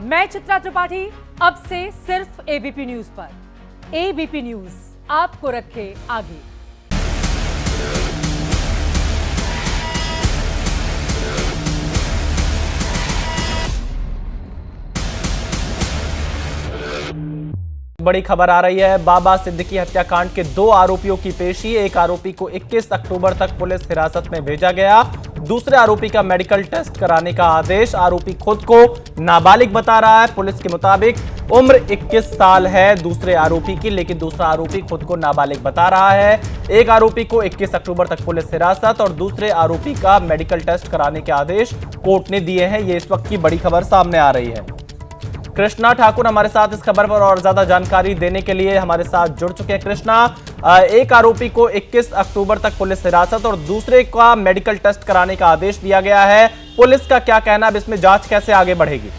मैं चित्रा त्रिपाठी, अब से सिर्फ एबीपी न्यूज पर। एबीपी न्यूज आपको रखे आगे। बड़ी खबर आ रही है। बाबा सिद्दीकी हत्याकांड के 2 आरोपियों की पेशी। एक आरोपी को 21 अक्टूबर तक पुलिस हिरासत में भेजा गया। दूसरे आरोपी का मेडिकल टेस्ट कराने का आदेश। आरोपी खुद को नाबालिग बता रहा है। पुलिस के मुताबिक उम्र 21 साल है दूसरे आरोपी की, लेकिन दूसरा आरोपी खुद को नाबालिग बता रहा है। एक आरोपी को 21 अक्टूबर तक पुलिस हिरासत और दूसरे आरोपी का मेडिकल टेस्ट कराने के आदेश कोर्ट ने दिए हैं। ये इस वक्त की बड़ी खबर सामने आ रही है। कृष्णा ठाकुर हमारे साथ इस खबर पर और ज्यादा जानकारी देने के लिए हमारे साथ जुड़ चुके हैं। कृष्णा, एक आरोपी को 21 अक्टूबर तक पुलिस हिरासत और दूसरे का मेडिकल टेस्ट कराने का आदेश दिया गया है। पुलिस का क्या कहना है, अब इसमें जांच कैसे आगे बढ़ेगी?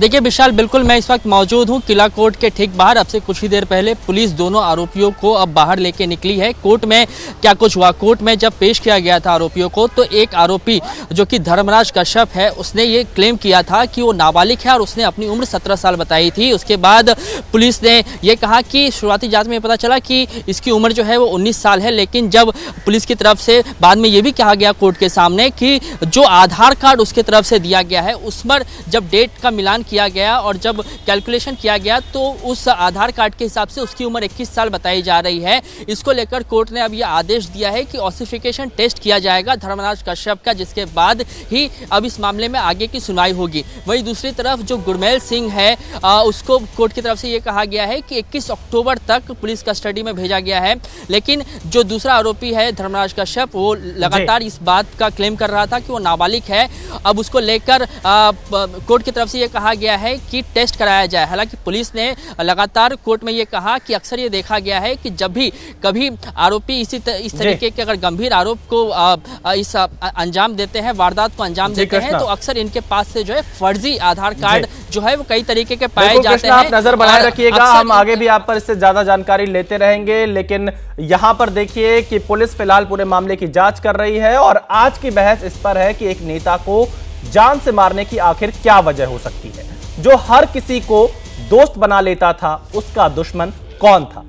देखिए विशाल, बिल्कुल मैं इस वक्त मौजूद हूँ किला कोर्ट के ठीक बाहर। अब से कुछ ही देर पहले पुलिस दोनों आरोपियों को अब बाहर लेके निकली है। कोर्ट में क्या कुछ हुआ, कोर्ट में जब पेश किया गया था आरोपियों को, तो एक आरोपी जो कि धर्मराज कश्यप है, उसने ये क्लेम किया था कि वो नाबालिग है और उसने अपनी उम्र 17 साल बताई थी। उसके बाद पुलिस ने ये कहा कि शुरुआती जाँच में पता चला कि इसकी उम्र जो है वो 19 साल है, लेकिन जब पुलिस की तरफ से बाद में ये भी कहा गया कोर्ट के सामने कि जो आधार कार्ड उसके तरफ से दिया गया है उस पर जब डेट का मिलान किया गया और जब कैलकुलेशन किया गया तो उस आधार कार्ड के हिसाब से उसकी उम्र 21 साल बताई जा रही है। इसको लेकर कोर्ट ने अब यह आदेश दिया है कि ऑसिफिकेशन टेस्ट किया जाएगा धर्मराज कश्यप का, जिसके बाद ही अब इस मामले में आगे की सुनवाई होगी। वहीं दूसरी तरफ जो गुरमेल सिंह है, उसको कोर्ट की तरफ से ये कहा गया है कि 21 अक्टूबर तक पुलिस कस्टडी में भेजा गया है, लेकिन जो दूसरा आरोपी है धर्मराज कश्यप, वो लगातार इस बात का क्लेम कर रहा था कि वो नाबालिग है। अब उसको लेकर कोर्ट की तरफ से ये कहा गया है कि टेस्ट कराया जाए। हालांकि पुलिस ने लगातार कोर्ट में ये कहा कि अक्सर ये देखा गया है कि जब भी कभी आरोपी इस तरीके के अगर गंभीर आरोप को अंजाम देते हैं, वारदात को अंजाम देते हैं, तो अक्सर इनके पास से जो है फर्जी आधार कार्ड जो है वो कई तरीके के पाए जाते हैं। आप नजर बनाए रखिएगा, हम आगे भी आप पर इससे ज्यादा जानकारी लेते रहेंगे। लेकिन यहां पर देखिए कि पुलिस फिलहाल पूरे मामले की जांच कर रही है और आज की बहस इस पर है कि एक नेता को जान से मारने की आखिर क्या वजह हो सकती है। जो हर किसी को दोस्त बना लेता था, उसका दुश्मन कौन था?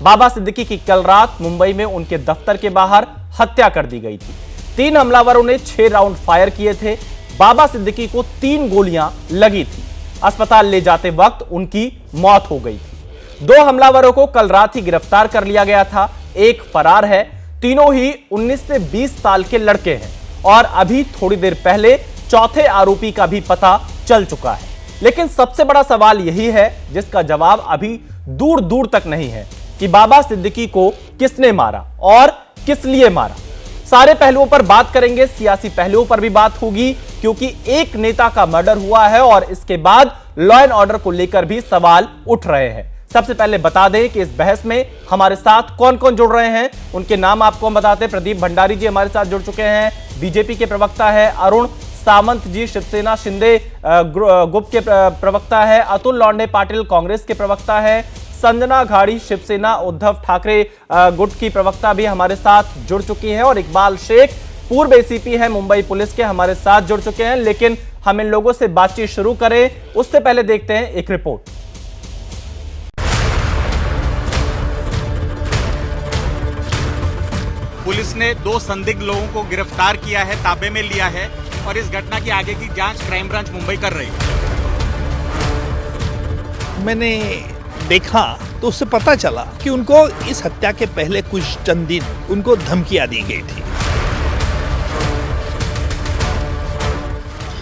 बाबा सिद्दीकी की कल रात मुंबई में उनके दफ्तर के बाहर हत्या कर दी गई थी। 3 हमलावरों ने 6 राउंड फायर किए थे। बाबा सिद्दीकी को 3 गोलियां लगी थी। अस्पताल ले जाते वक्त उनकी मौत हो गई थी। 2 हमलावरों को कल रात ही गिरफ्तार कर लिया गया था। एक फरार है। तीनों ही 19 से 20 साल के लड़के हैं और अभी थोड़ी देर पहले चौथे आरोपी का भी पता चल चुका है। लेकिन सबसे बड़ा सवाल यही है जिसका जवाब अभी दूर दूर तक नहीं है कि बाबा सिद्दीकी को किसने मारा और किस लिए मारा। सारे पहलुओं पर बात करेंगे, सियासी पहलुओं पर भी बात होगी, क्योंकि एक नेता का मर्डर हुआ है और इसके बाद लॉ एंड ऑर्डर को लेकर भी सवाल उठ रहे हैं। सबसे पहले बता दें कि इस बहस में हमारे साथ कौन कौन जुड़ रहे हैं, उनके नाम आपको हम बताते हैं। प्रदीप भंडारी जी हमारे साथ जुड़ चुके हैं, बीजेपी के प्रवक्ता है। अरुण सामंत जी शिवसेना शिंदे गुट के प्रवक्ता है। अतुल लौंडे पाटिल कांग्रेस के प्रवक्ता है। संजना घाड़ी शिवसेना उद्धव ठाकरे गुट की प्रवक्ता भी हमारे साथ जुड़ चुकी है। और इकबाल शेख पूर्व एसीपी है मुंबई पुलिस के, हमारे साथ जुड़ चुके हैं। लेकिन हम इन लोगों से बातचीत शुरू करें उससे पहले देखते हैं एक रिपोर्ट। पुलिस ने 2 संदिग्ध लोगों को गिरफ्तार किया है, ताबे में लिया है और इस घटना की आगे की जांच क्राइम ब्रांच मुंबई कर रही है। मैंने देखा तो उससे पता चला कि उनको इस हत्या के पहले कुछ चंद दिन उनको धमकियां दी गई थी।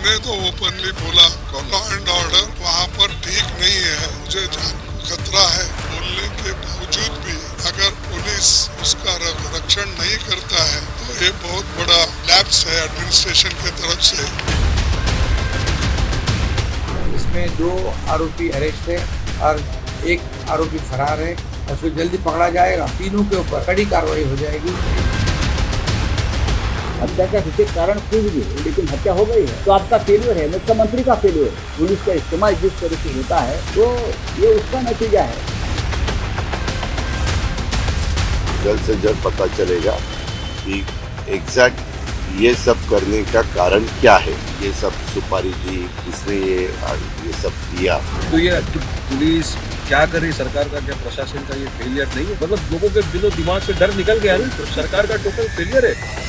मैं तो ओपनली बोला लॉ एंड ऑर्डर वहाँ पर ठीक नहीं है, मुझे जान को खतरा है। बोलने के बावजूद भी अगर पुलिस उसका रक्षण नहीं करता है तो ये बहुत बड़ा लैप्स है एडमिनिस्ट्रेशन की तरफ से। इसमें 2 आरोपी अरेस्ट है और एक आरोपी फरार है। उसको जल्दी पकड़ा जाएगा। तीनों के ऊपर कड़ी कार्रवाई हो जाएगी। हत्या का विशेष कारण कुछ भी, लेकिन हत्या हो गई है तो आपका फेलियर है, मुख्यमंत्री का फेलियर। पुलिस का इस्तेमाल जिस तरह से होता है तो ये उसका नतीजा है। जल्द से जल्द पता चलेगा कि एग्जैक्ट ये सब करने का कारण क्या है, ये सब सुपारी दी, किसने ये सब दिया। तो ये पुलिस क्या कर रही, सरकार का क्या, प्रशासन का ये फेलियर नहीं है? मतलब लोगों के दिलो दिमाग से डर निकल गया ना, तो सरकार का टोटल फेलियर है।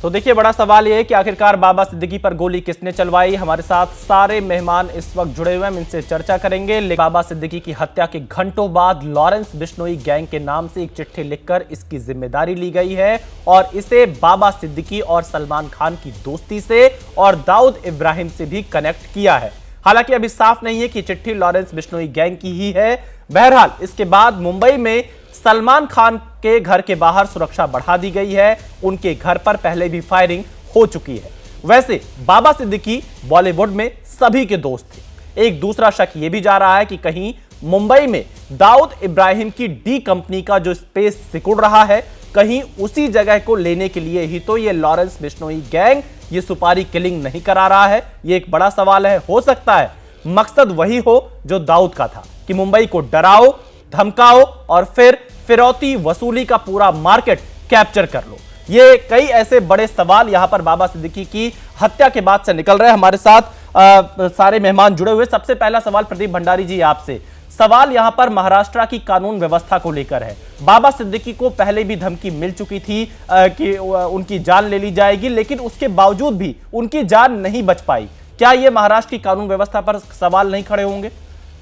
तो देखिए, बड़ा सवाल ये है कि आखिरकार बाबा सिद्दीकी पर गोली किसने चलवाई। हमारे साथ सारे मेहमान इस वक्त जुड़े हुए हैं, हम इनसे चर्चा करेंगे। बाबा सिद्दीकी की हत्या के घंटों बाद लॉरेंस बिश्नोई गैंग के नाम से एक चिट्ठी लिखकर इसकी जिम्मेदारी ली गई है और इसे बाबा सिद्दीकी और सलमान खान की दोस्ती से और दाऊद इब्राहिम से भी कनेक्ट किया है। हालांकि अभी साफ नहीं है कि चिट्ठी लॉरेंस बिश्नोई गैंग की ही है। बहरहाल इसके बाद मुंबई में सलमान खान के घर के बाहर सुरक्षा बढ़ा दी गई है। उनके घर पर पहले भी फायरिंग हो चुकी है। वैसे बाबा सिद्दीकी बॉलीवुड में सभी के दोस्त थे। एक दूसरा शक यह भी जा रहा है कि कहीं मुंबई में दाऊद इब्राहिम की डी कंपनी का जो स्पेस सिकुड़ रहा है, कहीं उसी जगह को लेने के लिए ही तो ये लॉरेंस बिश्नोई गैंग ये सुपारी किलिंग नहीं करा रहा है। ये एक बड़ा सवाल है। हो सकता है मकसद वही हो जो दाऊद का था कि मुंबई को डराओ, धमकाओ और फिर फिरौती वसूली का पूरा मार्केट कैप्चर कर लो। ये कई ऐसे बड़े सवाल यहां पर बाबा सिद्दीकी की हत्या के बाद से निकल रहे हैं। हमारे साथ सारे मेहमान जुड़े हुए। सबसे पहला सवाल प्रदीप भंडारी जी आपसे। सवाल यहां पर महाराष्ट्र की कानून व्यवस्था को लेकर है। बाबा सिद्दीकी को पहले भी धमकी मिल चुकी थी कि उनकी जान ले ली जाएगी, लेकिन उसके बावजूद भी उनकी जान नहीं बच पाई। क्या यह महाराष्ट्र की कानून व्यवस्था पर सवाल नहीं खड़े होंगे?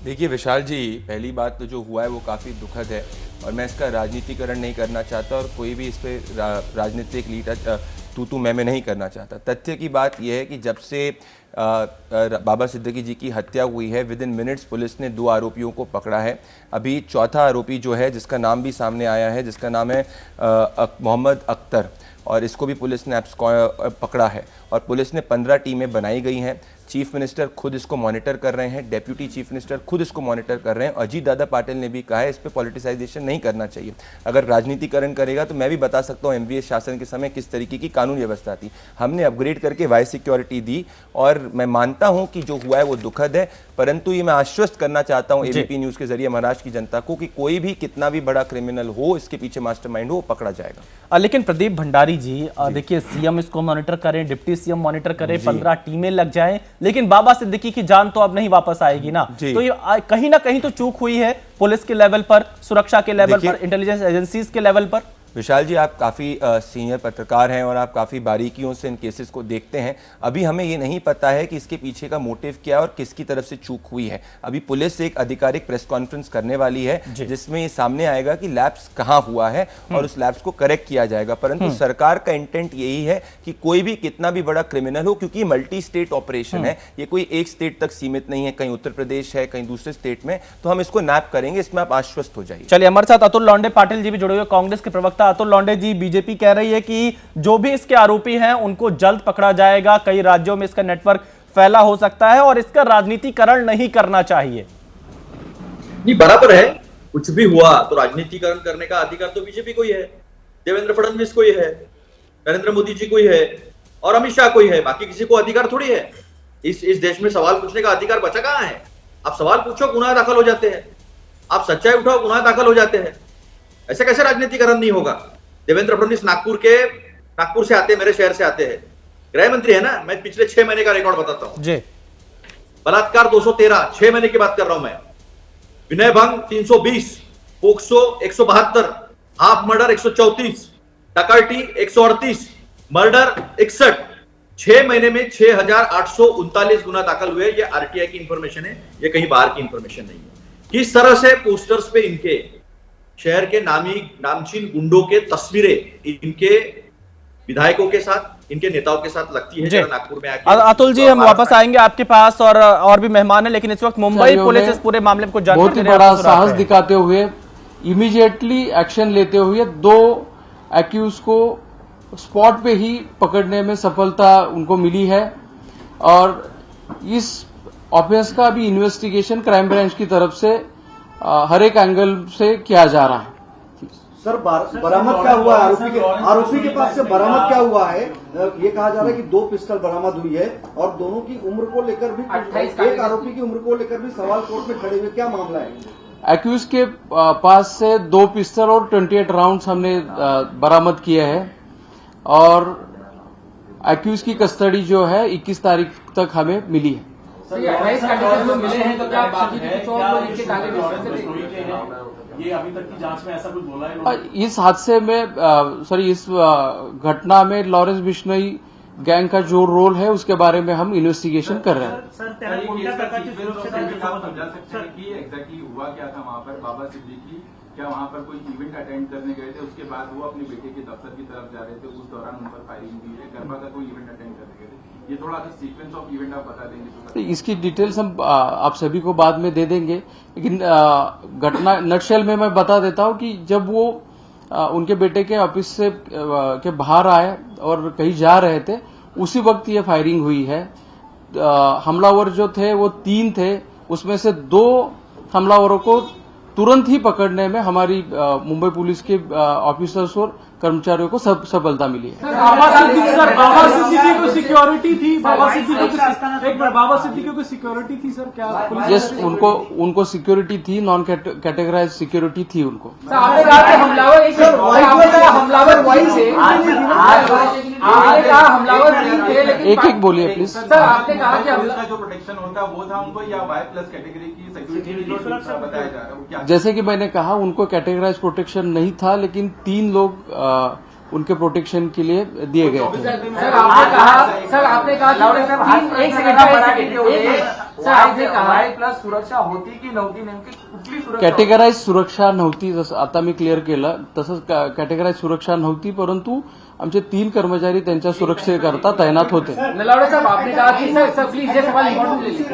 देखिए विशाल जी, पहली बात तो जो हुआ है वो काफ़ी दुखद है और मैं इसका राजनीतिकरण नहीं करना चाहता और कोई भी इस पर राजनीतिक लीडर तू मैं नहीं करना चाहता। तथ्य की बात यह है कि जब से बाबा सिद्दीकी जी की हत्या हुई है, विद इन मिनट्स पुलिस ने 2 आरोपियों को पकड़ा है। अभी चौथा आरोपी जो है, जिसका नाम भी सामने आया है, जिसका नाम है मोहम्मद अख्तर, और इसको भी पुलिस ने पकड़ा है और पुलिस ने 15 टीमें बनाई गई हैं। चीफ मिनिस्टर खुद इसको मॉनिटर कर रहे हैं, डेप्यूटी चीफ मिनिस्टर खुद इसको मॉनिटर कर रहे हैं। अजीत दादा पाटिल ने भी कहा है इस पे पॉलिटिसाइजेशन नहीं करना चाहिए। अगर राजनीतिकरण करेगा तो मैं भी बता सकता हूँ एमवीएस शासन के समय किस तरीके की कानून व्यवस्था थी। हमने अपग्रेड करके वाई सिक्योरिटी दी और मैं मानता हूँ कि जो हुआ है वो दुखद है, परंतु ये मैं आश्वस्त करना चाहता हूँ एबीपी न्यूज़ के जरिए महाराष्ट्र की जनता को कि कोई भी कितना भी बड़ा क्रिमिनल हो, इसके पीछे मास्टरमाइंड हो, वो पकड़ा जाएगा। लेकिन प्रदीप भंडारी जी, देखिए सीएम इसको मॉनिटर करें, डिप्टी सीएम मॉनिटर करें, 15 टीमें लग जाएं, लेकिन बाबा सिद्दीकी की जान तो अब नहीं वापस आएगी ना। तो ये कहीं ना कहीं तो चूक हुई है पुलिस के लेवल पर, सुरक्षा के लेवल पर, इंटेलिजेंस एजेंसीज के लेवल पर। विशाल जी, आप काफ़ी सीनियर पत्रकार हैं और आप काफ़ी बारीकियों से इन केसेस को देखते हैं। अभी हमें ये नहीं पता है कि इसके पीछे का मोटिव क्या है और किसकी तरफ से चूक हुई है। अभी पुलिस एक आधिकारिक प्रेस कॉन्फ्रेंस करने वाली है जिसमें ये सामने आएगा कि लैप्स कहाँ हुआ है और उस लैप्स को करेक्ट किया जाएगा। परंतु सरकार का इंटेंट यही है कि कोई भी कितना भी बड़ा क्रिमिनल हो, क्योंकि मल्टी स्टेट ऑपरेशन है, ये कोई एक स्टेट तक सीमित नहीं है, कहीं उत्तर प्रदेश है, कहीं दूसरे स्टेट में, तो हम इसको नैप करेंगे, इसमें आप आश्वस्त हो जाइए। चलिए, हमारे साथ अतुल लौंडे पाटिल जी भी जुड़े हुए, कांग्रेस के प्रवक्ता अतुल लौंडे जी। बीजेपी कह रही है कि जो भी इसके आरोपी हैं उनको जल्द पकड़ा जाएगा, कई राज्यों में इसका नेटवर्क फैला हो सकता है और इसका राजनीतिकरण नहीं करना चाहिए। नहीं, बराबर है, कुछ भी हुआ तो राजनीतिकरण करने का अधिकार तो बीजेपी को ही है, देवेंद्र फडणवीस को ही है, नरेंद्र मोदी जी को ही है और अमित शाह को ही है, बाकी किसी को अधिकार थोड़ी है। इस देश में सवाल पूछने का अधिकार बचा कहां है? आप सवाल पूछो, गुनाह दाखिल हो जाते हैं, आप सच्चाई उठाओ, गुनाह दाखिल हो जाते हैं। ऐसे कैसे राजनीतिकरण नहीं होगा? देवेंद्र फडणवीस नागपुर से आते हैं, मेरे शहर से आते हैं, गृह मंत्री है ना। मैं पिछले 6 महीने का रिकॉर्ड बताता हूं जी। बलात्कार 213, 6 महीने की बात कर रहा हूं मैं। विनय भंग 320, पोक्सो 172, हाफ मर्डर 134, डकैती 138, मर्डर 61। 6 महीने में 6,839 गुना दाखिल हुए। ये आरटीआई की इंफॉर्मेशन है, ये कहीं बाहर की इंफॉर्मेशन नहीं है। किस तरह से पोस्टर्स पे इनके शहर के नामचीन गुंडों के तस्वीरें इनके विधायकों के साथ, इनके नेताओं के साथ लगती है। नागपुर में आके अतुल जी, हम वापस आएंगे आपके पास और भी मेहमान है, लेकिन इस वक्त मुंबई पुलिस इस पूरे मामले को बहुत ही बड़ा साहस दिखाते हुए, इमीडिएटली एक्शन लेते हुए 2 एक्यूज को स्पॉट पे ही पकड़ने में सफलता उनको मिली है और इस ऑफेंस का भी इन्वेस्टिगेशन क्राइम ब्रांच की तरफ से हर एक एंगल से किया जा रहा है। सर, बरामद क्या हुआ है? आरोपी के पास से बरामद क्या हुआ है? ये कहा जा रहा है कि 2 पिस्टल बरामद हुई है और दोनों की उम्र को लेकर भी, एक आरोपी की उम्र को लेकर भी सवाल कोर्ट में खड़े हुए, क्या मामला है? एक्यूज के पास से 2 पिस्टल और 28 राउंड्स हमने बरामद किए हैं और एक्यूज की कस्टडी जो है 21 तारीख तक हमें मिली है। ये अभी तक की जांच में ऐसा कुछ बोला है? इस हादसे में इस घटना में लॉरेंस बिश्नोई गैंग का जो रोल है उसके बारे में हम इन्वेस्टिगेशन कर रहे हैं। एग्जैक्टली हुआ क्या था वहाँ पर? बाबा सिद्दीकी क्या वहाँ पर कोई इवेंट अटेंड करने गए थे, उसके बाद वो अपने बेटे के दफ्तर की तरफ जा रहे थे, उस दौरान उन पर फायरिंग हुई है? गरबा का कोई इवेंट अटेंड करने गए थे? ये थोड़ा सा सीक्वेंस ऑफ इवेंट आप बता देंगे? इसकी डिटेल्स हम आप सभी को बाद में दे देंगे, लेकिन घटना नटशेल में मैं बता देता हूं कि जब वो उनके बेटे के ऑफिस से के बाहर आए और कहीं जा रहे थे, उसी वक्त ये फायरिंग हुई है। हमलावर जो थे वो 3 थे, उसमें से 2 हमलावरों को तुरंत ही पकड़ने में हमारी मुंबई पुलिस के ऑफिसर्स और कर्मचारियों को सफलता मिली है। बाबा सिद्दीकी को सिक्योरिटी थी, बाबा सिद्दीकी को सिक्योरिटी थी सर क्या? यस, उनको सिक्योरिटी थी, नॉन कैटेगराइज सिक्योरिटी थी उनको। एक बोलिए प्लीज। सर आपने कहा कि उसका जो प्रोटेक्शन होता वो था उनको, या वाई प्लस कैटेगरी की सिक्योरिटी बताया जा रहा है? जैसे कि मैंने कहा, उनको कैटेगराइज प्रोटेक्शन नहीं था, लेकिन 3 लोग उनके प्रोटेक्शन के लिए दिए गए थे। सर आपने कहा प्लस सुरक्षा होती की नव्हती, नेमकी कुठली सुरक्षा? कॅटेगराइज सुरक्षा नव्हती, जसं आता मी क्लिअर केलं तसंच कॅटेगराइज सुरक्षा नव्हती, परंतु आमचे 3 कर्मचारी त्यांच्या सुरक्षेकरता तैनात होते। नलावड़े साहब आपने कहा कि सर प्लीज ये सवाल इम्पोर्टेंट ले लीजिए।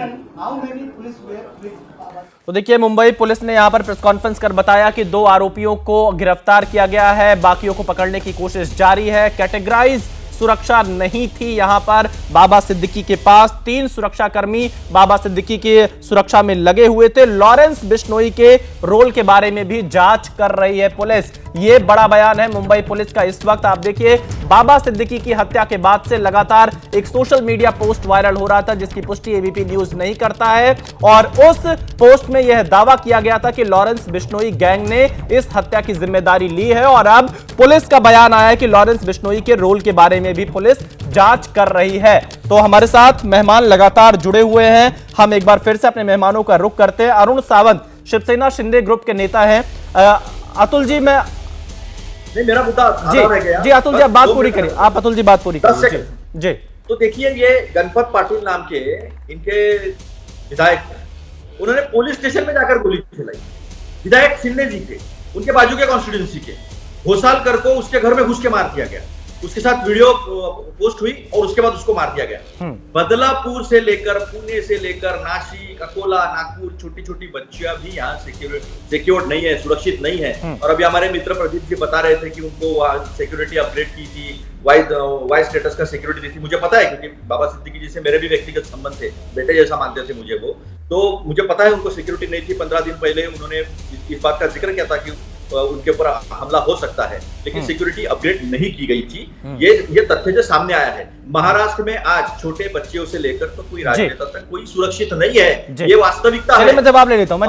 तो देखिए, मुंबई पुलिस ने यहां पर प्रेस कॉन्फ्रेंस कर बताया कि 2 आरोपियों को गिरफ्तार किया गया है, बाकियों को पकड़ने की कोशिश जारी है। कैटेगराइज सुरक्षा नहीं थी यहां पर बाबा सिद्दीकी के पास। 3 सुरक्षाकर्मी बाबा सिद्दीकी के सुरक्षा में लगे हुए थे। लॉरेंस बिश्नोई के रोल के बारे में भी जांच कर रही है पुलिस। ये बड़ा बयान है मुंबई पुलिस का इस वक्त। आप देखिए, बाबा सिद्दीकी की हत्या के बाद से लगातार एक सोशल मीडिया पोस्ट वायरल हो रहा था, जिसकी पुष्टि एबीपी न्यूज नहीं करता है, और उस पोस्ट में यह दावा किया गया था कि लॉरेंस बिश्नोई गैंग ने इस हत्या की जिम्मेदारी ली है। और अब पुलिस का बयान आया है कि लॉरेंस बिश्नोई के रोल के बारे में भी पुलिस जांच कर रही है। तो हमारे साथ मेहमान लगातार जुड़े हुए हैं, हम एक बार फिर से अपने मेहमानों का रुख करते हैं। अरुण सावंत शिवसेना शिंदे ग्रुप के नेता हैं। अतुल जी, मैं मेरा मुद्दा जी अतुल जी आप बात पूरी करिए, आप अतुल जी बात पूरी करिए जी। तो देखिए, ये गणपत पाटिल नाम के इनके विधायक, उन्होंने पुलिस स्टेशन में जाकर गोली चलाई। विधायक शिंदे जी के, उनके बाजू के कॉन्स्टिट्यूंसी के घोसालकर को उसके घर में घुस के मार दिया गया। उसके साथ वीडियो पोस्ट हुई और उसके बाद उसको मार दिया गया। बदलापुर से लेकर पुणे से लेकर नासिक, अकोला, नागपुर, छोटी छोटी बच्चियां भी यहाँ सिक्योर्ड नहीं है, सुरक्षित नहीं है। और अभी हमारे मित्र प्रदीप जी बता रहे थे कि उनको सिक्योरिटी अपग्रेड की थी, वाई स्टेटस का सिक्योरिटी दी थी। मुझे पता है, क्योंकि बाबा सिद्दीकी जी से मेरे भी व्यक्तिगत संबंध थे, बेटे जैसा मानते थे मुझे वो, तो मुझे पता है उनको सिक्योरिटी नहीं थी। 15 दिन पहले उन्होंने इस बात का जिक्र किया था कि उनके ऊपर हमला हो सकता है, लेकिन सिक्योरिटी अपग्रेड नहीं की गई थी। ये तथ्य जो सामने आया है। महाराष्ट्र में आज छोटे बच्चों से लेकर तो कोई राजनेता तक कोई सुरक्षित नहीं है, ये वास्तविकता है। मैं जवाब ले लेता हूँ,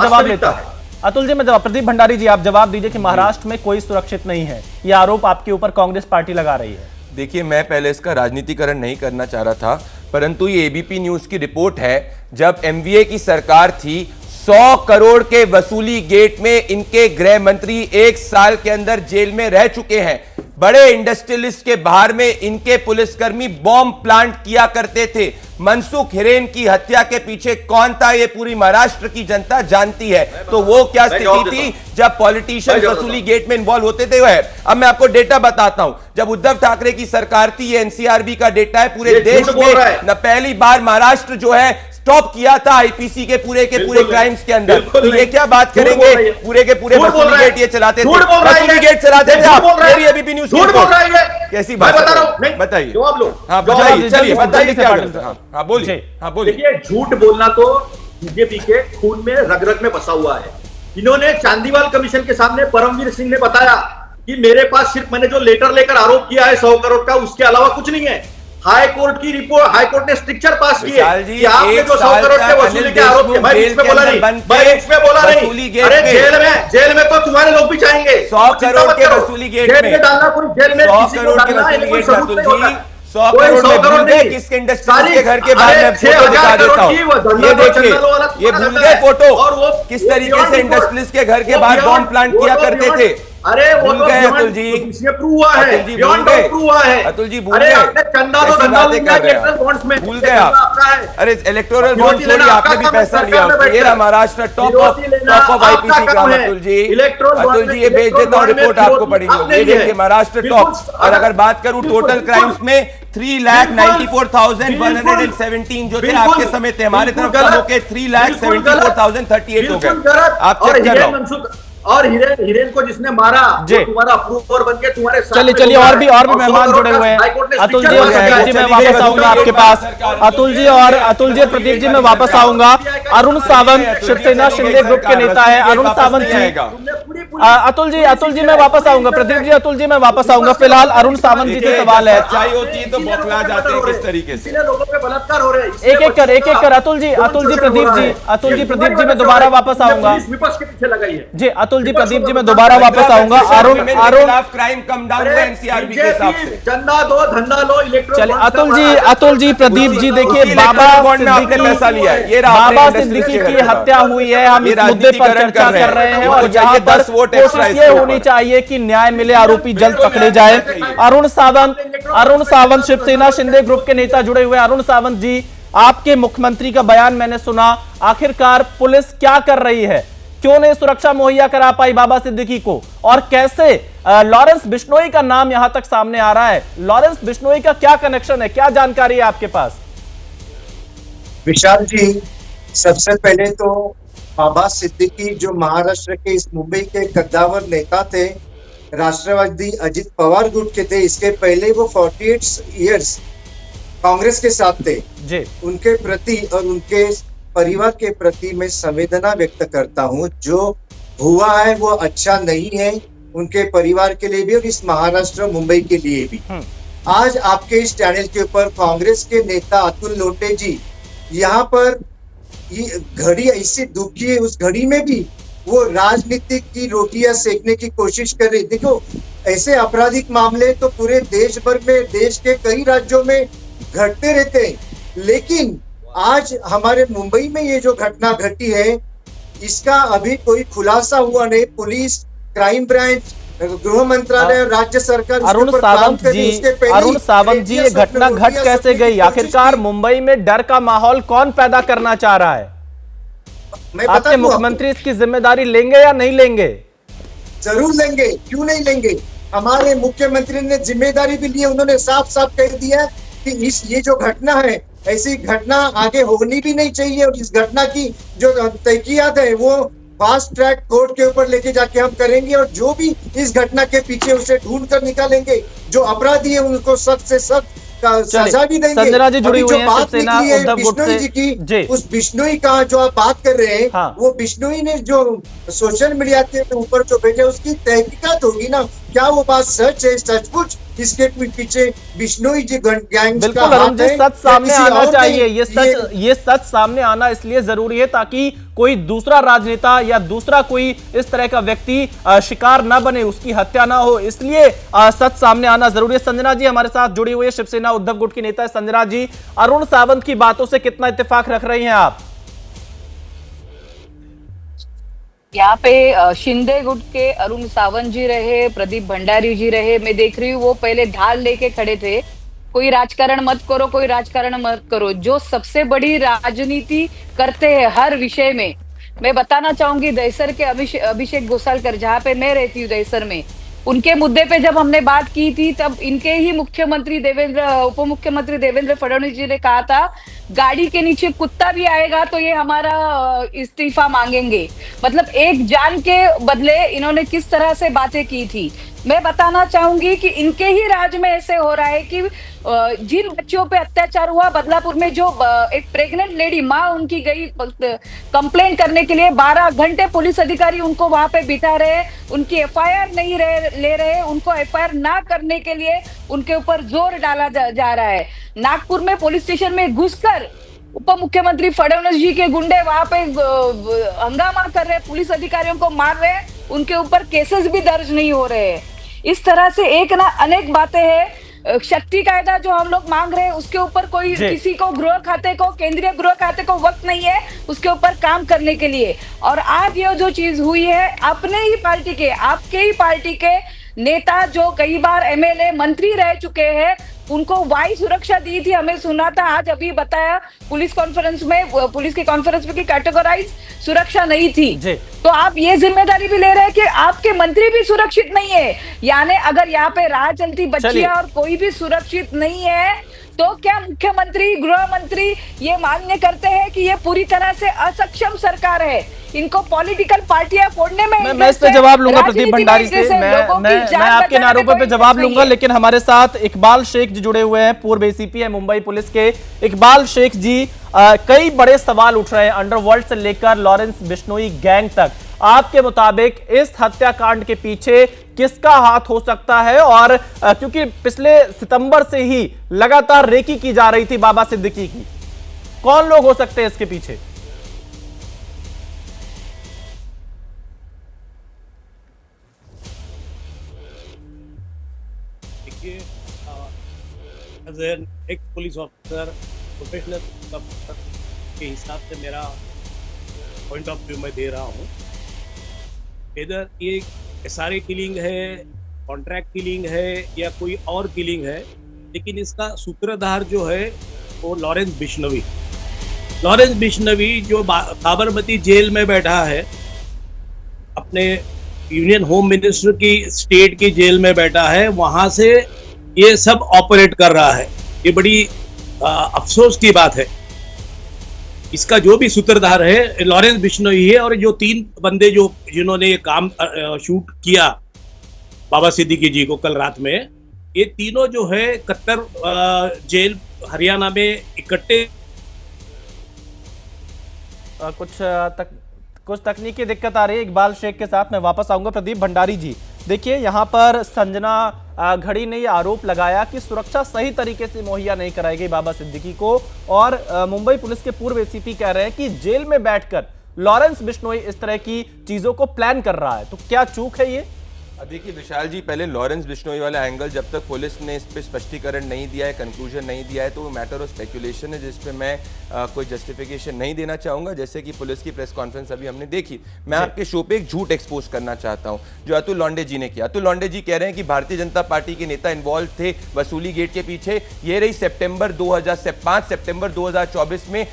अतुल जी, मैं जवाब, प्रदीप भंडारी जी आप जवाब दीजिए कि महाराष्ट्र में कोई सुरक्षित नहीं है, ये आरोप आपके ऊपर कांग्रेस पार्टी लगा रही है। देखिए, मैं पहले इसका राजनीतिकरण नहीं करना चाह रहा था, परंतु ये एबीपी न्यूज की रिपोर्ट है, जब एमवीए की सरकार थी 100 करोड़ के वसूली गेट में इनके गृह मंत्री 1 साल के अंदर जेल में रह चुके हैं। बड़े इंडस्ट्रियलिस्ट के बाहर में इनके पुलिसकर्मी बॉम्ब प्लांट किया करते थे। मनसुख हिरेन की हत्या के पीछे कौन था, ये पूरी महाराष्ट्र की जनता जानती है। तो वो क्या स्थिति थी जब पॉलिटिशियन वसूली गेट में इन्वॉल्व होते थे। वह अब मैं आपको डेटा बताता हूं, जब उद्धव ठाकरे की सरकार थी, ये एनसीआरबी का डेटा है, पूरे देश में न पहली बार महाराष्ट्र जो है स्टॉप किया था आईपीसी के पूरे क्राइम्स के अंदर। तो ये क्या बात करेंगे, पूरे के पूरे वसूली गेट ये चलाते थे, वसूली गेट चलाते थे आप। मेरी एबीपी न्यूज कैसी बात बताइए, चलिए बताइए क्या। हाँ बोलिए, हाँ बोलिए। देखिए, झूठ बोलना तो बीजेपी के खून में, रग रग में बसा हुआ है। इन्होंने चांदीवाल कमीशन के सामने परमवीर सिंह ने बताया कि मेरे पास सिर्फ मैंने जो लेटर लेकर आरोप किया है 100 करोड़ का, उसके अलावा कुछ नहीं है। हाई कोर्ट की रिपोर्ट, हाई कोर्ट ने स्ट्रिक्चर पास किए विशाल जी, कि आपने एक जो 100 साल करोड़ तक के वसूली अनिल के आरोप देशमुख किए, मैं जेल इसमें के बोला अंदर नहीं, बंद मैं थे, इसमें बोला वसूली नहीं। गेट अरे पे। जेल में तो तुम्हारे लोग भी जाएंगे, 100 चिंता करोड़ मत के करो। वसूली गेट जेल में में डालना कोई जेल में 100 किसी को करोड़ के डालना, वसूली ये कोई गेट सबूत अतुल नहीं जी, होता। 100 कोई करोड़ 100 में भूल करोड़ गए नहीं। किसके इंडस्ट्री के घर के अरे बाहर मैं फोटो 6,000 दिखा देता करोड़ की वो हूँ, धंधा ये तो देखिए, चंदन वाला ये तुम्हारा भूल रहता गए है। फोटो और वो किस तरीके से इंडस्ट्रीज के घर के बाहर बॉम्ब प्लांट किया करते थे। अरे वो भूल गए अतुल जी, इसमें प्रूव हुआ है, अतुल जी भूल बियॉन्ड गए, प्रूव हुआ है। अतुल जी भूल अरे गए, आपने चंदा तो ऐसी धंधा बातें लेना कर रहे हैं इलेक्ट्रल आप। बॉन्ड्स में, भूल ये गए धंधा आप। आपका है। अरे इलेक्टोरल विरोधी बॉन्ड छोड़िए, लेना आपने आपका भी काम पैसा है, लिया सरकार में उससे, ये रहा बैठकर। महाराष्ट्र टॉप विरोधी लेना ऑफ आपका आईपीसी का काम है। अतुल जी। इलेक्ट्रल बॉन्ड अतुल में, जी ये भेज इलेक्ट्रल देता हूँ, बॉन्ड में रिपोर्ट आपको विरोधी पड़ी होगी, आपने ये लिए देखिए है। महाराष्ट्र बिल्कुल, टॉप। और अगर बात करूं टोटल क्राइम्स में 3,94,117 जो थे आपके समय थे, हमारे तरफ कम होके 3,74,038 हो गए। आप चेक कर लो। और हिरेन को जिसने मारा वो तुम्हारा अप्रूवर बन के तुम्हारे साथ चलिए में चलिए, घूमा और है। भी मेहमान जुड़े हुए हैं। अतुल जी और प्रदीप जी मैं वापस आऊंगा आपके पास। अतुल जी और प्रदीप जी मैं वापस आऊंगा। अरुण सावंत शिवसेना शिंदे ग्रुप के नेता है। अरुण सावंत जी, अतुल जी मैं वापस आऊंगा। प्रदीप जी, अतुल जी मैं वापस आऊंगा। फिलहाल अरुण सावंत जी से सवाल है। सच्चाई होती है तो बौखला जाते हैं किस तरीके से। लोगों पे बलात्कार हो रहे हैं। एक एक कर अतुल जी, प्रदीप जी मैं दोबारा वापस आऊंगा। विपक्ष के पीछे लगाई है जी अतुल जी, प्रदीप जी मैं दोबारा वापस आऊंगा। अरुण क्राइम कम डाउन हुआ एनसीआरबी के हिसाब से। चंदा दो, धंधा लो, इलेक्ट्रॉनिक। चलिए अतुल जी, प्रदीप जी, देखिए बाबा पैसा लिया है, ये बाबा सिद्दीकी की हत्या हुई है, हम इस मुद्दे पर चर्चा कर रहे हैं और यहाँ पर कोशिश ये होनी चाहिए कि न्याय मिले, आरोपी जल्द पकड़े जाए। अरुण सावंत शिवसेना शिंदे ग्रुप के नेता जुड़े हुए। अरुण सावंत जी, आपके मुख्यमंत्री का बयान मैंने सुना, आखिरकार पुलिस क्या कर रही है, क्यों नहीं सुरक्षा मुहैया करा पाई बाबा सिद्दीकी को, और कैसे लॉरेंस बिश्नोई का नाम यहां तक सामने आ रहा है? लॉरेंस बिश्नोई का क्या कनेक्शन है, क्या जानकारी है आपके पास? विशाल जी, सबसे पहले तो बाबा सिद्दीकी जो महाराष्ट्र के इस मुंबई के कद्दावर नेता थे, राष्ट्रवादी अजित पवार गुट के थे, इसके पहले वो 48 इयर्स कांग्रेस के साथ थे जी। उनके प्रति और उनके परिवार के प्रति मैं संवेदना व्यक्त करता हूं। जो हुआ है वो अच्छा नहीं है, उनके परिवार के लिए भी और इस महाराष्ट्र मुंबई के लिए भी। आज आपके इस चैनल के ऊपर कांग्रेस के नेता अतुल लोटे जी यहाँ पर ये घड़ी ऐसी दुखी है, उस घड़ी में भी वो राजनीतिक की रोटियां सेकने की कोशिश कर रही। देखो, ऐसे आपराधिक मामले तो पूरे देश भर में, देश के कई राज्यों में घटते रहते हैं, लेकिन आज हमारे मुंबई में ये जो घटना घटी है, इसका अभी कोई खुलासा हुआ नहीं। पुलिस, क्राइम ब्रांच, गृह मंत्रालय और राज्य सरकार अरुण सावंत जी, ये घटना घट कैसे गई? आखिरकार मुंबई में डर का माहौल कौन पैदा करना चाह रहा है? आपके मुख्यमंत्री इसकी जिम्मेदारी लेंगे या नहीं लेंगे? जरूर लेंगे, क्यों नहीं लेंगे। हमारे मुख्यमंत्री ने जिम्मेदारी भी ली है, उन्होंने साफ साफ कह दिया कि ये जो घटना है, ऐसी घटना आगे होनी भी नहीं चाहिए और इस घटना की जो तहकीकात है वो फास्ट ट्रैक कोर्ट के ऊपर लेके जाके हम करेंगे और जो भी इस घटना के पीछे उसे ढूंढ कर निकालेंगे, जो अपराधी है उनको सख्त से सख्त सजा भी देंगे। संजना जी जुड़ी हुई हैं शिवसेना उद्धव गुट बिश्नोई जी की, उस बिश्नोई का जो आप बात कर रहे हैं, वो बिश्नोई ने जो सोशल मीडिया के ऊपर जो भेजा उसकी तहकीकात होगी ना, क्या वो बात सच है, सचमुच इसके पीछे बिश्नोई जी गैंग का हाथ है? सच सामने आना चाहिए। ये सच सामने आना इसलिए जरूरी है ताकि कोई दूसरा राजनेता या दूसरा कोई इस तरह का व्यक्ति शिकार ना बने, उसकी हत्या ना हो, इसलिए सच सामने आना जरूरी है। संजना जी हमारे साथ जुड़ी हुई है, शिवसेना उद्धव गुट की नेता है संजना जी। अरुण सावंत की बातों से कितना इत्तेफाक रख रही हैं आप? यहाँ पे शिंदे गुट के अरुण सावंत जी रहे, प्रदीप भंडारी जी रहे, मैं देख रही हूँ वो पहले ढाल लेके खड़े थे, कोई राजकारण मत करो, कोई राजकारण मत करो। जो सबसे बड़ी राजनीति करते हैं हर विषय में, मैं बताना चाहूंगी दहिसर के अभिषेक गोसालकर, जहाँ पे मैं रहती हूँ दहिसर में, उनके मुद्दे पे जब हमने बात की थी तब इनके ही उप मुख्यमंत्री देवेंद्र फडणवीस जी ने कहा था गाड़ी के नीचे कुत्ता भी आएगा तो ये हमारा इस्तीफा मांगेंगे। मतलब एक जान के बदले इन्होंने किस तरह से बातें की थी। मैं बताना चाहूंगी कि इनके ही राज में ऐसे हो रहा है कि जिन बच्चों पे अत्याचार हुआ बदलापुर में, जो एक प्रेग्नेंट लेडी माँ उनकी गई कंप्लेंट करने के लिए, 12 घंटे पुलिस अधिकारी उनको वहां पे बिठा रहे, उनकी एफआईआर नहीं ले रहे, उनको एफआईआर ना करने के लिए उनके ऊपर जोर डाला जा रहा है। नागपुर में पुलिस स्टेशन में घुसकर उप मुख्यमंत्री फडणवीस जी के गुंडे वहां पे हंगामा कर रहे, पुलिस अधिकारियों को मार रहे, उनके ऊपर केसेस भी दर्ज नहीं हो रहे हैं। इस तरह से एक ना अनेक बातें हैं। शक्ति कायदा जो हम लोग मांग रहे हैं उसके ऊपर कोई किसी को गृह खाते को, केंद्रीय गृह खाते को वक्त नहीं है उसके ऊपर काम करने के लिए। और आज ये जो चीज हुई है, अपने ही पार्टी के, आपके ही पार्टी के नेता जो कई बार एमएलए मंत्री रह चुके हैं, उनको वायु सुरक्षा दी थी, हमें सुना था, आज अभी बताया पुलिस कॉन्फ्रेंस में, पुलिस की कॉन्फ्रेंस में कि कैटेगराइज सुरक्षा नहीं थी। तो आप ये जिम्मेदारी भी ले रहे हैं कि आपके मंत्री भी सुरक्षित नहीं है। यानी अगर यहाँ पे राह चलती बच्चियां और कोई भी सुरक्षित नहीं है, तो क्या मुख्यमंत्री, गृह मंत्री ये मान्य करते हैं कि ये पूरी तरह से असक्षम सरकार है, इनको पॉलिटिकल पार्टियां फोड़ने में मैं इस पे जवाब लूंगा प्रदीप भंडारी से, मैं आपके इन आरोपों पे जवाब लूंगा, लेकिन हमारे साथ इकबाल शेख जी जुड़े हुए हैं, पूर्व एसीपी है मुंबई पुलिस के। इकबाल शेख जी, कई बड़े सवाल उठ रहे हैं अंडरवर्ल्ड से लेकर लॉरेंस बिश्नोई गैंग तक। आपके मुताबिक इस हत्याकांड के पीछे किसका हाथ हो सकता है? और क्योंकि पिछले सितंबर से ही लगातार रेकी की जा रही थी बाबा सिद्दीकी की, कौन लोग हो सकते हैं इसके पीछे? देखिए, एज एन एक पुलिस ऑफिसर, प्रोफेशनल के हिसाब से मेरा पॉइंट ऑफ व्यू मैं दे रहा हूँ। इधर ये SRA किलिंग है, कॉन्ट्रैक्ट किलिंग है या कोई और किलिंग है, लेकिन इसका सूत्रधार जो है वो लॉरेंस बिश्नोई जो साबरमती जेल में बैठा है, अपने यूनियन होम मिनिस्टर की स्टेट की जेल में बैठा है, वहां से ये सब ऑपरेट कर रहा है। ये बड़ी अफसोस की बात है। इसका जो भी सूत्रधार है लॉरेंस बिश्नोई है, और जो 3 बंदे जिन्होंने ये काम शूट किया बाबा सिद्दीकी जी को कल रात में, ये तीनों जो है कत्तर जेल हरियाणा में इकट्ठे। कुछ तकनीकी दिक्कत आ रही है इकबाल शेख के साथ, मैं वापस आऊंगा। प्रदीप भंडारी जी, देखिए यहाँ पर संजना घड़ी ने यह आरोप लगाया कि सुरक्षा सही तरीके से मुहैया नहीं कराई गई बाबा सिद्दीकी को, और मुंबई पुलिस के पूर्व एसीपी कह रहे हैं कि जेल में बैठकर लॉरेंस बिश्नोई इस तरह की चीजों को प्लान कर रहा है। तो क्या चूक है ये? देखिए विशाल जी, पहले लॉरेंस बिश्नोई वाला एंगल जब तक पुलिस ने इस पर स्पष्टीकरण नहीं दिया है, कंक्लूजन नहीं दिया है, तो वो मैटर ऑफ स्पेकुलेशन है, जिस पे मैं कोई जस्टिफिकेशन नहीं देना चाहूँगा। जैसे कि पुलिस की प्रेस कॉन्फ्रेंस अभी हमने देखी, मैं आपके शो पे एक झूठ एक्सपोज करना चाहता हूँ जो अतुल लॉन्डे जी ने किया। अतुल लॉन्डे जी कह रहे हैं कि भारतीय जनता पार्टी के नेता इन्वॉल्व थे वसूली गेट के पीछे। ये रही 5 सितंबर 2024 में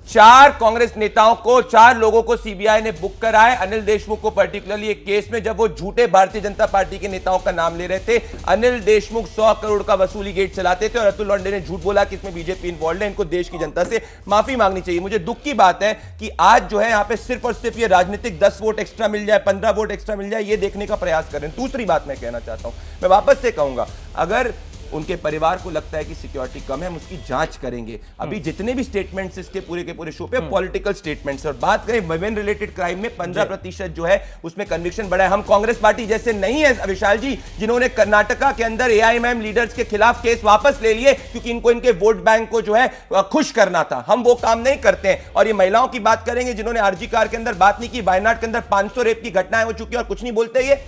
चार कांग्रेस नेताओं को, 4 लोगों को सीबीआई ने बुक कराए, अनिल देशमुख को पर्टिकुलरली एक केस में, जब वो झूठे भारतीय जनता पार्टी के नेताओं का नाम ले रहे थे। अनिल देशमुख 100 करोड़ का वसूली गेट चलाते थे और अतुल लॉन्डे ने झूठ बोला कि इसमें बीजेपी इन्वॉल्व है। इनको देश की जनता से माफी मांगनी चाहिए। मुझे दुख की बात है कि आज जो है यहाँ पे सिर्फ और सिर्फ ये राजनीतिक 10 वोट एक्स्ट्रा मिल जाए, 15 वोट एक्स्ट्रा मिल जाए, ये देखने का प्रयास कर रहे हैं। दूसरी बात मैं कहना चाहता हूं, मैं वापस से कहूंगा, अगर उनके परिवार को लगता है कि सिक्योरिटी कम है, हम उसकी जांच करेंगे। अभी जितने भी स्टेटमेंट्स इसके पूरे के पूरे शो पे पॉलिटिकल स्टेटमेंट्स, और बात करें वुमेन रिलेटेड क्राइम में 15% जो है उसमें कन्विक्शन बढ़ा है। हम कांग्रेस पार्टी जैसे नहीं है विशाल जी, जिन्होंने कर्नाटका के अंदर AIMIM लीडर्स के खिलाफ केस वापस ले लिए क्योंकि इनको इनके वोट बैंक को जो है खुश करना था। हम वो काम नहीं करते हैं। और ये महिलाओं की बात करेंगे जिन्होंने RG कार के अंदर बात नहीं की, वायनाड के अंदर 500 रेप की घटनाएं हो चुकी है और कुछ नहीं बोलते। ये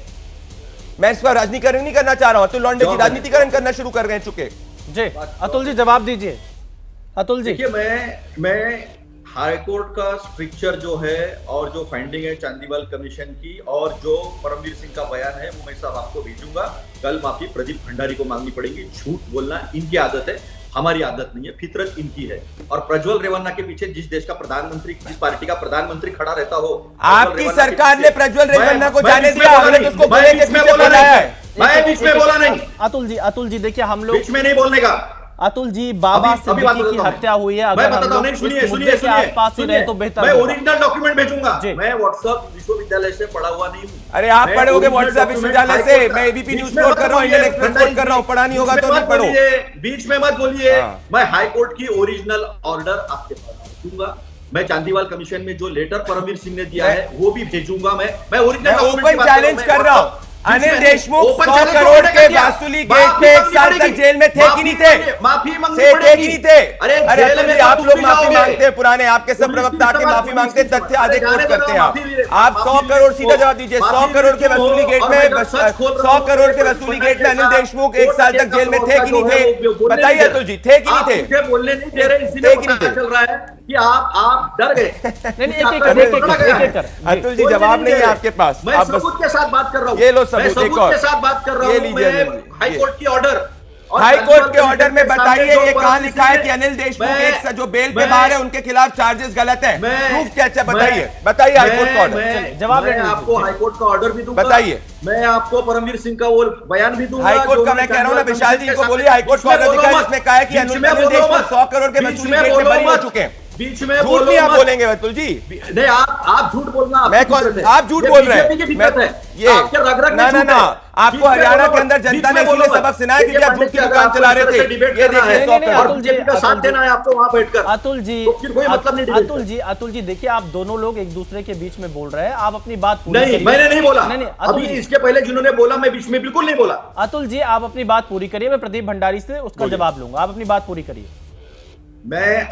मैं इसका राजनीतिकरण नहीं करना चाह रहा हूं, अतुल लॉन्डे जी राजनीतिकरण करना शुरू कर गए चुके। जी अतुल जी जवाब दीजिए। अतुल जी, देखिए मैं हाईकोर्ट का स्ट्रिक्चर जो है और जो फाइंडिंग है चांदीवाल कमीशन की और जो परमवीर सिंह का बयान है वो मैं सब आपको भेजूंगा। कल माफी प्रदीप भंडारी को मांगनी पड़ेगी। झूठ बोलना इनकी आदत है, हमारी आदत नहीं है, फितरत इनकी है। और प्रज्वल रेवन्ना के पीछे जिस देश का प्रधानमंत्री, जिस पार्टी का प्रधानमंत्री खड़ा रहता हो, आपकी सरकार ने प्रज्वल रेवन्ना को जाने दिया, मैं बीच में बोला नहीं। अतुल जी देखिए, हम लोग बीच में नहीं बोलने का। अतुल जी, बाबा सिद्दीकी की हत्या हुई है, अगर हम लोग इस मुद्दे के आसपास ही रहे तो बेहतर। मैं ओरिजिनल डॉक्यूमेंट भेजूंगा। मैं व्हाट्सएप विश्वविद्यालय से पढ़ा हुआ नहीं हूँ। अरे आप पढ़ोगे व्हाट्सएप विश्वविद्यालय से, मैं एबीपी न्यूज कोट कर रहा हूँ, इंडियन एक्सप्रेस कोट कर रहा हूँ, पढ़ा नहीं होगा तो नहीं पढ़ो। बीच में मत बोलिए। मैं हाईकोर्ट की ओरिजिनल ऑर्डर आपके पास भेजूंगा। मैं चांदीवाल कमीशन में जो लेटर परमवीर सिंह ने दिया है वो भी भेजूंगा। मैं ओरिजिनल ओपन चैलेंज कर रहा हूँ। अनिल देशमुख 100 करोड़ के वसूली गेट पे 1 साल तक जेल में थे कि नहीं थे? माफी थे कि नहीं थे? अरे अतुल जी, आप लोग माफी मांगते हैं, पुराने आपके सब प्रवक्ता आके माफी मांगते हैं, तथ्य आधे कोट करते हैं आप 100 करोड़ सीधा जवाब दीजिए। 100 करोड़ के वसूली गेट में 100 करोड़ के वसूली गेट में अनिल देशमुख 1 साल तक जेल में थे कि नहीं थे? बताइए अतुल जी, थे कि नहीं थे? मुझे बोलने नहीं दे रहे, इसीलिए पता चल रहा है कि आप डर गए। अतुल जी, जवाब नहीं है आपके पास। मैं सबूत के साथ बात कर रहा हूँ, ये लो सबूत, सबूत के साथ बात कर रहा हूँ। मैं हाई कोर्ट की ऑर्डर, हाई कोर्ट के ऑर्डर में बताइए ये कहां लिखा है कि अनिल देशमुख जो बेल पे बाहर है उनके खिलाफ चार्जेस गलत है? प्रूफ क्या है? बताइए हाई कोर्ट का ऑर्डर। जवाब मैं आपको हाई कोर्ट का ऑर्डर भी दूंगा, बताइए। मैं आपको परमवीर सिंह का वो बयान भी दूंगा। हाई कोर्ट का मैं कह रहा हूं ना, विशाल जी को बोलिए हाई कोर्ट का ऑर्डर दिखा है जिसमें कहा है कि अनिल देशमुख 100 करोड़ के वसूली गेट में बरी हो चुके हैं। बीच में झूठ नहीं आप बोलेंगे अतुल जी। नहीं, आप झूठ बोलना, मैं कौन? आप झूठ बोल रहे हैं। ये ना आपको हरियाणा के अंदर जनता ने इसलिए सबक सुनाया कि आप झूठ की दुकान चला रहे थे। ये देखिए अतुल जी का साथ देना है आपको वहां बैठकर। अतुल जी, कोई मतलब नहीं। अतुल जी देखिए, आप दोनों लोग एक दूसरे के बीच में बोल रहे हैं, आप अपनी बात पूरी नहीं, मैंने नहीं बोला। नहीं, अभी इसके पहले जिन्होंने बोला मैं बीच में बिल्कुल नहीं बोला। अतुल जी, आप अपनी बात पूरी करिए, मैं प्रदीप भंडारी से उसका जवाब लूंगा। आप अपनी बात पूरी करिए। मैं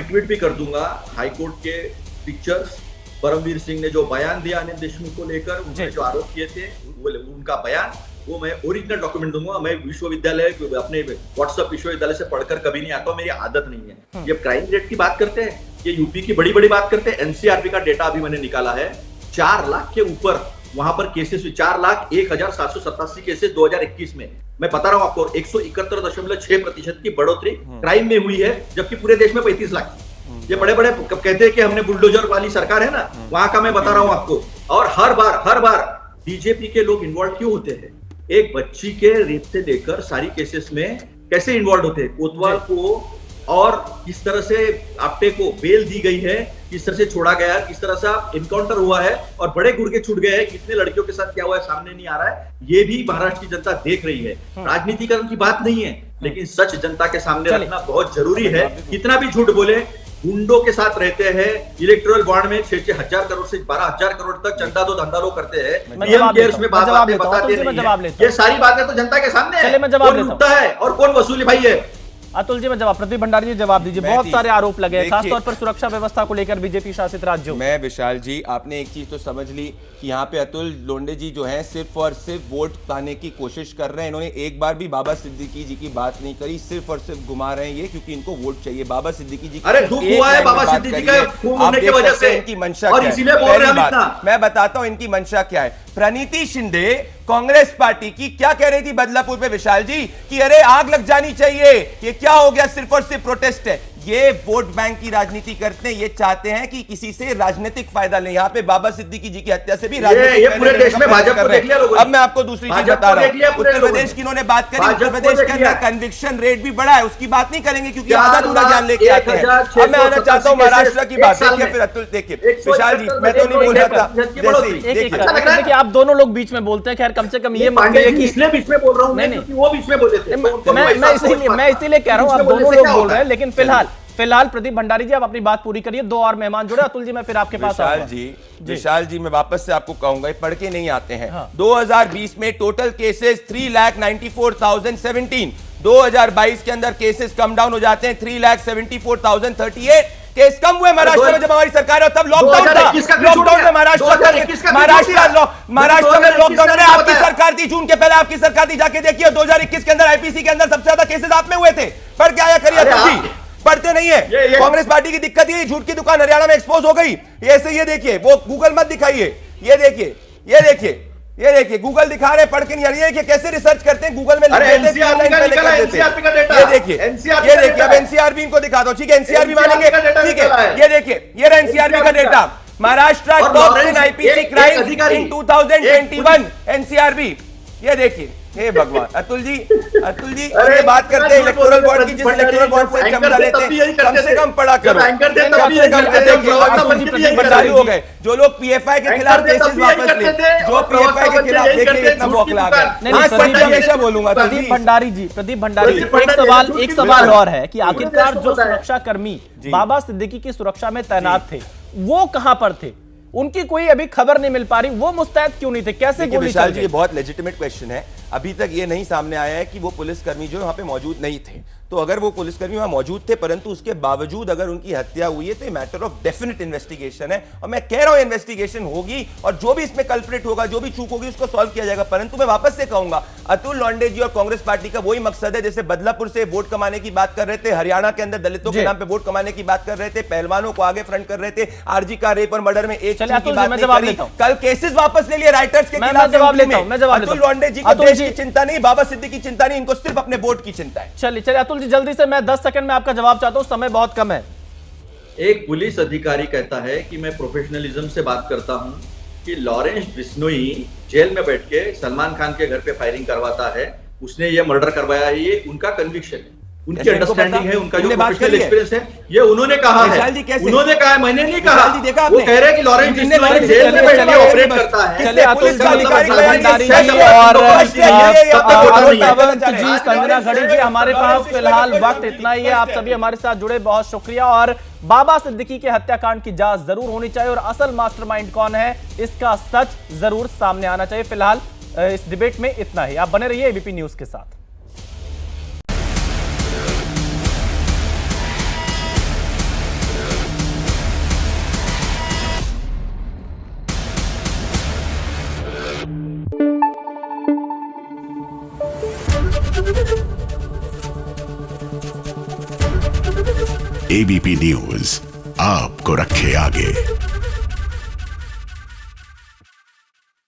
ट्वीट भी कर दूंगा हाई कोर्ट के पिक्चर्स, परमवीर सिंह ने जो बयान दिया अनिल देशमुख को लेकर, उन्होंने जो आरोप किए थे उनका बयान, वो मैं ओरिजिनल डॉक्यूमेंट दूंगा। मैं विश्वविद्यालय अपने व्हाट्सएप विश्वविद्यालय से पढ़कर कभी नहीं आता हूं, मेरी आदत नहीं है। ये क्राइम रेट की बात करते हैं, ये यूपी की बड़ी बड़ी बात करते हैं। एनसीआरबी का डेटा अभी मैंने निकाला है, 4 लाख के ऊपर वहां पर केसेस हुए, 4,01,787 केसेस 2021 में। मैं बता रहा हूं आपको 171.6% की बढ़ोतरी क्राइम में हुई है, जबकि पूरे देश में 35 लाख की। ये बड़े बड़े कहते हैं कि हमने बुलडोजर वाली सरकार है ना, वहां का मैं बता रहा हूं आपको। और हर बार बीजेपी के लोग इन्वॉल्व क्यों होते हैं? एक बच्ची के रेप से लेकर सारी केसेस में कैसे इन्वॉल्व होते हैं? कोतवाल को और किस तरह से आप्टे को बेल दी गई है, किस तरह से छोड़ा गया, किस तरह से इनकाउंटर हुआ है और बड़े गुर्गे छूट गए हैं, कितने लड़कियों के साथ क्या हुआ है सामने नहीं आ रहा है। ये भी महाराष्ट्र की जनता देख रही है। राजनीतिकरण की बात नहीं है, लेकिन सच जनता के सामने रखना बहुत जरूरी है। कितना भी झूठ बोले, गुंडों के साथ रहते हैं, इलेक्टोरल बॉन्ड में 6-6 हजार करोड़ से 12,000 करोड़ तक चंदा दो धंधा लो करते हैं। पीएम केयर्स में बात बताते नहीं, ये सारी बातें तो जनता के सामने है। कौन लूटता है और कौन वसूली भाई है? अतुल जी, मैं जवाब, प्रदीप भंडारी जी जवाब दीजिए। बहुत सारे आरोप लगे हैं, खासतौर पर सुरक्षा व्यवस्था को लेकर बीजेपी शासित राज्यों में। मैं विशाल जी, आपने एक चीज तो समझ ली कि यहाँ पे अतुल लोंडे जी जो हैं सिर्फ और सिर्फ वोट पाने की कोशिश कर रहे हैं। इन्होंने एक बार भी बाबा सिद्दीकी जी की बात नहीं करी, सिर्फ और सिर्फ घुमा रहे हैं ये क्योंकि इनको वोट चाहिए। बाबा सिद्दीकी जी अरे धूप हुआ है बाबा सिद्दीकी का खून होने की वजह से, इनकी मंशा और क्या इसीलिए है? बोल रहे हैं पहली इतना। बात मैं बताता हूं इनकी मंशा क्या है। प्रणीति शिंदे कांग्रेस पार्टी की क्या कह रही थी बदलापुर पे विशाल जी कि अरे आग लग जानी चाहिए, ये क्या हो गया, सिर्फ और सिर्फ प्रोटेस्ट है। ये वोट बैंक की राजनीति करते हैं, ये चाहते हैं कि किसी से राजनीतिक फायदा ले। यहाँ पे बाबा सिद्दीकी जी की हत्या से भी ये पूरे देश में भाजपा को देख लिया लोगों ने। अब मैं आपको दूसरी चीज बता रहा हूँ, उत्तर प्रदेश की इन्होंने बात करी, उत्तर प्रदेश के अंदर कन्विक्शन रेट भी बढ़ा है, उसकी बात नहीं करेंगे क्योंकि आधा दूरा जान लेके आते हैं। अब मैं आना चाहता हूँ महाराष्ट्र की बात। देखिए फिर अतुल, देखिए विशाल जी, मैं तो नहीं बोल रहा था, देखिए आप दोनों लोग बीच में बोलते हैं, खैर कम से कम ये मानिए कि इसलिए बीच में बोल रहा हूँ क्योंकि वो बीच में बोले थे। मैं इसीलिए कह रहा हूँ, आप दोनों लोग बोल रहे हैं, लेकिन फिलहाल प्रदीप भंडारी जी आप अपनी बात पूरी करिए। 2 और मेहमान जुड़े। अतुल जी, मैं फिर आपके पास विशाल जी मैं वापस से आपको कहूंगा, पढ़ के नहीं आते हैं। 2020 में टोटल केसेस 3,94,017। 2022 के अंदर केसेस कम डाउन हो जाते हैं, 3,74,038 केस कम हुए महाराष्ट्र में जब हमारी सरकार है। तब लॉकडाउन था, लॉकडाउन में महाराष्ट्र में लॉकडाउन है। आपकी सरकार थी, जून के पहले आपकी सरकार थी, जाके देखिए 2021 के अंदर आईपीसी के अंदर सबसे ज्यादा केसेस आप में हुए थे। पढ़ के आया करिए अतुल जी, पढ़ते नहीं है। कांग्रेस पार्टी की दिक्कत ये झूठ की दुकान हरियाणा में एक्सपोज हो गई। ये देखिए, वो गूगल मत दिखाइए, ये देखिए गूगल दिखा रहे, पढ़ के नहीं आ रही है कि कैसे रिसर्च करते हैं गूगल में। ये देखिए, अब एनसीआरबी इनको दिखा दो, ठीक है, एनसीआरबी मानेंगे, ठीक है। ये देखिए, ये रहा एनसीआरबी का data, Maharashtra top in IPC crime in 2021 NCRB. ये देखिए, हे भगवान। अतुल जी ये बात करते हैं इलेक्टोरल बॉन्ड की, जिस इलेक्टोरल बॉन्ड से चमड़ा लेते हैं, कम से कम पढ़ा करो, कम से कम हो गए। जो लोग पीएफआई के खिलाफ केसेस वापस ले, जो पीएफआई के खिलाफ देखिए इतना बौखला गए। हमेशा बोलूंगा प्रदीप भंडारी जी, एक सवाल और है कि आखिरकार जो सुरक्षा कर्मी बाबा सिद्दीकी की सुरक्षा में तैनात थे वो कहां पर थे? उनकी कोई अभी खबर नहीं मिल पा रही, वो मुस्तैद क्यों नहीं थे, कैसे देखिए गोली विशाल चल जी, गई? ये बहुत लेजिटिमेट क्वेश्चन है। अभी तक ये नहीं सामने आया है कि वो पुलिसकर्मी जो वहां पे मौजूद नहीं थे। तो अगर वो पुलिसकर्मी वहां मौजूद थे परंतु उसके बावजूद अगर उनकी हत्या हुई है तो ये मैटर ऑफ डेफिनेट इन्वेस्टिगेशन है, और मैं कह रहा हूं इन्वेस्टिगेशन होगी और जो भी इसमें कल्प्रिट होगा, जो भी चूक होगी, उसको सॉल्व किया जाएगा। परंतु मैं वापस से कहूंगा, अतुल लॉन्डे जी और कांग्रेस पार्टी का वही मकसद है, जैसे बदलापुर से वोट कमाने की बात कर रहे थे, हरियाणा के अंदर दलितों के नाम पे वोट कमाने की बात कर रहे थे, पहलवानों को आगे फ्रंट कर रहे थे, आरजी का रेप और मर्डर में एक चीज की बात नहीं करी, कल केसेस वापस ले लिए राइटर्स के खिलाफ। अतुल लॉन्डे जी को देश की चिंता नहीं, बाबा सिद्दीकी की चिंता नहीं, इनको सिर्फ अपने वोट की चिंता है। चलिए अतुल जी, जल्दी से मैं 10 सेकंड में आपका जवाब चाहता हूं, समय बहुत कम है। एक पुलिस अधिकारी कहता है कि मैं प्रोफेशनलिज्म से बात करता हूं कि लॉरेंस बिश्नोई जेल में बैठ के सलमान खान के घर पे फायरिंग करवाता है, उसने ये मर्डर करवाया है, ये उनका कन्विक्शन है, उनकी अंडरस्टैंडिंग है, उनका जो प्रोफेशनल एक्सपीरियंस है, ये उन्होंने कहा है। उन्होंने कहा है, मैंने नहीं कहा। वो कह रहे हैं कि लॉरेंस बिश्नोई जेल में बैठ के ऑपरेट करता है। संजना घड़ी जी, हमारे पास फिलहाल वक्त इतना ही है। आप सभी हमारे साथ जुड़े, बहुत शुक्रिया। और बाबा सिद्दीकी के हत्याकांड की जांच जरूर होनी चाहिए और असल मास्टरमाइंड कौन है इसका सच जरूर सामने आना चाहिए। फिलहाल इस डिबेट में इतना ही। आप बने रहिए एबीपी न्यूज के साथ। एबीपी न्यूज आपको रखे आगे।